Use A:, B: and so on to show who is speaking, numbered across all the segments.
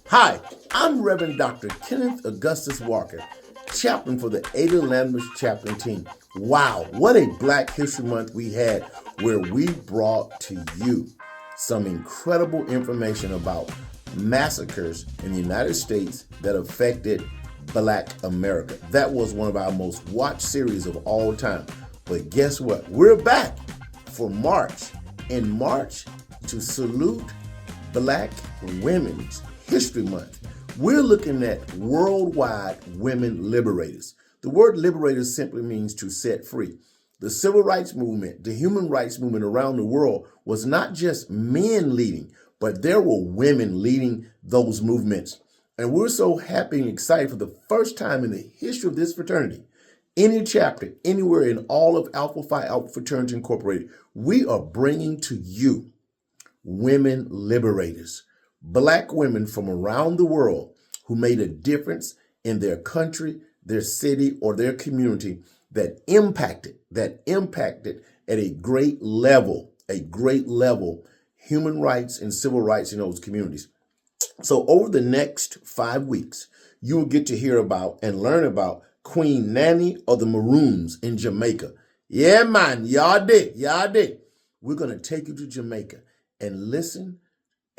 A: Hi, I'm Reverend Dr. Kenneth Augustus Walker, chaplain for the Ada Landmark Chaplain Team. Wow, what a Black History Month we had where we brought to you some incredible information about massacres in the United States that affected Black America. That was one of our most watched series of all time. But guess what? We're back for March. In March, to salute Black Women's History Month, we're looking at worldwide women liberators. The word liberators simply means to set free. The civil rights movement, the human rights movement around the world was not just men leading, but there were women leading those movements. And we're so happy and excited for the first time in the history of this fraternity, any chapter, anywhere in all of Alpha Phi Alpha Fraternity Incorporated, we are bringing to you women liberators, Black women from around the world who made a difference in their country, their city, or their community that impacted at a great level, human rights and civil rights in those communities. So over the next 5 weeks, you will get to hear about and learn about Queen Nanny of the Maroons in Jamaica. Yeah, man, y'all did. We're going to take you to Jamaica and listen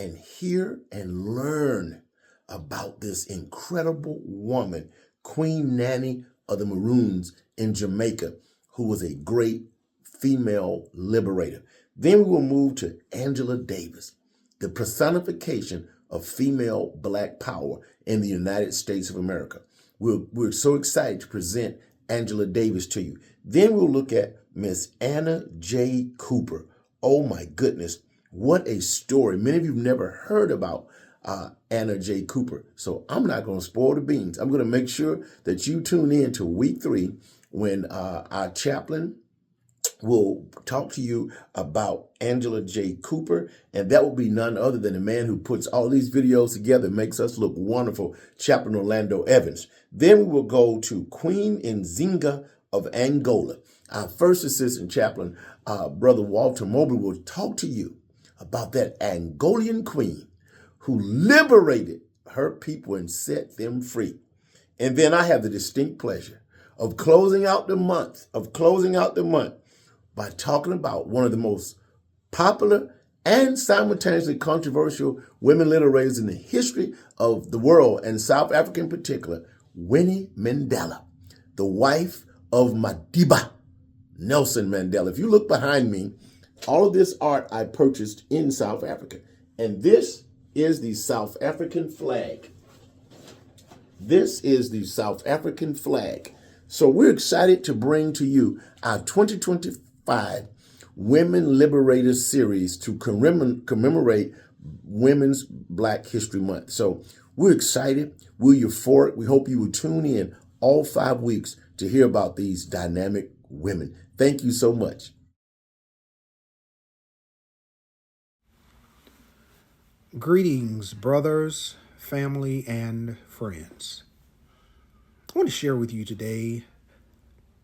A: and hear and learn about this incredible woman, Queen Nanny of the Maroons in Jamaica, who was a great female liberator. Then we will move to Angela Davis, the personification of female Black power in the United States of America. We're so excited to present Angela Davis to you. Then we'll look at Miss Anna J. Cooper. Oh my goodness, what a story. Many of you have never heard about Anna J. Cooper. So I'm not going to spoil the beans. I'm going to make sure that you tune in to week 3 when our chaplain will talk to you about Angela J. Cooper, and that will be none other than the man who puts all these videos together, makes us look wonderful, Chaplain Orlando Evans. Then we will go to Queen Nzinga of Angola. Our first assistant chaplain, Brother Walter Mobley, will talk to you about that Angolan queen who liberated her people and set them free. And then I have the distinct pleasure of closing out the month by talking about one of the most popular and simultaneously controversial women liberators in the history of the world, and South Africa in particular, Winnie Mandela, the wife of Madiba Nelson Mandela. If you look behind me, all of this art I purchased in South Africa, and this is the South African flag. This is the South African flag. So we're excited to bring to you our 2025 Women Liberators series to commemorate Women's Black History Month. So we're excited. We're euphoric. We hope you will tune in all 5 weeks to hear about these dynamic women. Thank you so much.
B: Greetings, brothers, family, and friends. I want to share with you today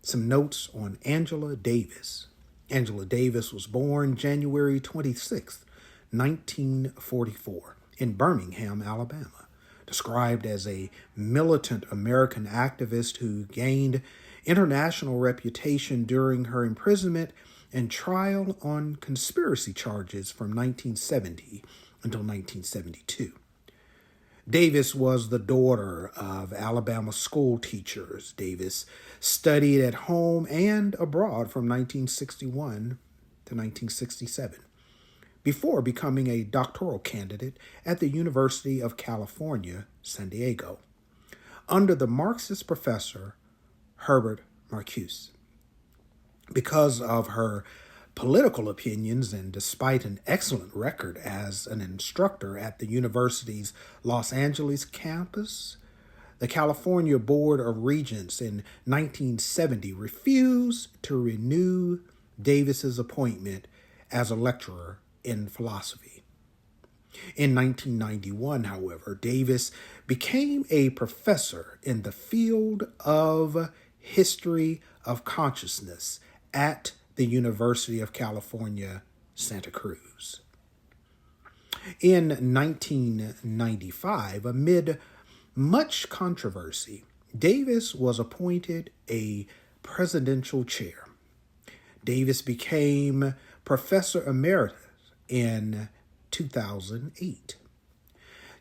B: some notes on Angela Davis. Angela Davis was born January 26, 1944, in Birmingham, Alabama. Described as a militant American activist who gained international reputation during her imprisonment and trial on conspiracy charges from 1970 until 1972. Davis was the daughter of Alabama school teachers. Davis studied at home and abroad from 1961 to 1967, before becoming a doctoral candidate at the University of California, San Diego, under the Marxist professor Herbert Marcuse. Because of her political opinions, and despite an excellent record as an instructor at the university's Los Angeles campus, the California Board of Regents in 1970 refused to renew Davis's appointment as a lecturer in philosophy. In 1991, however, Davis became a professor in the field of history of consciousness at the University of California, Santa Cruz. In 1995, amid much controversy, Davis was appointed a presidential chair. Davis became professor emeritus in 2008.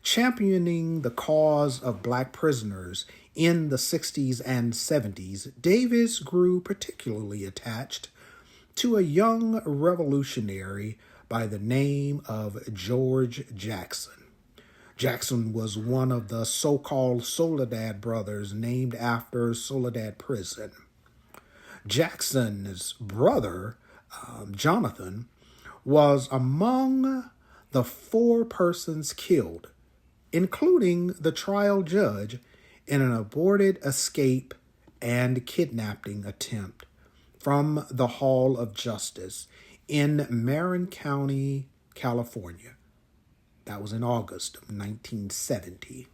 B: Championing the cause of black prisoners in the 60s and 70s, Davis grew particularly attached to a young revolutionary by the name of George Jackson. Jackson was one of the so-called Soledad brothers named after Soledad Prison. Jackson's brother, Jonathan, was among the 4 persons killed, including the trial judge, in an aborted escape and kidnapping attempt from the Hall of Justice in Marin County, California. That was in August of 1970.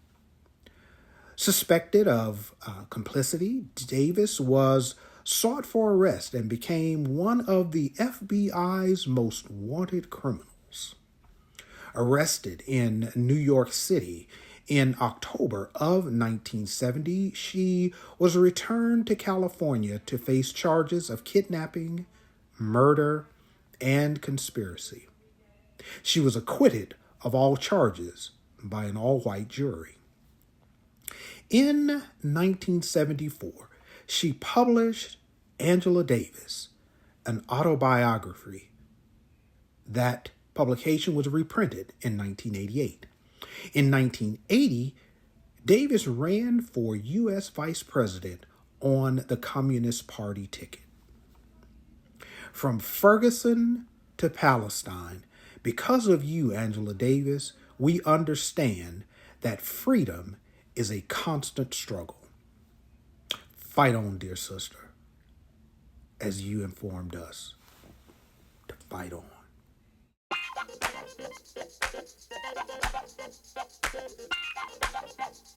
B: Suspected of complicity, Davis was sought for arrest and became one of the FBI's most wanted criminals. Arrested in New York City in October of 1970, she was returned to California to face charges of kidnapping, murder, and conspiracy. She was acquitted of all charges by an all-white jury. In 1974, she published Angela Davis, an autobiography. That publication was reprinted in 1988. In 1980, Davis ran for U.S. Vice President on the Communist Party ticket. From Ferguson to Palestine, because of you, Angela Davis, we understand that freedom is a constant struggle. Fight on, dear sister, as you informed us to fight on.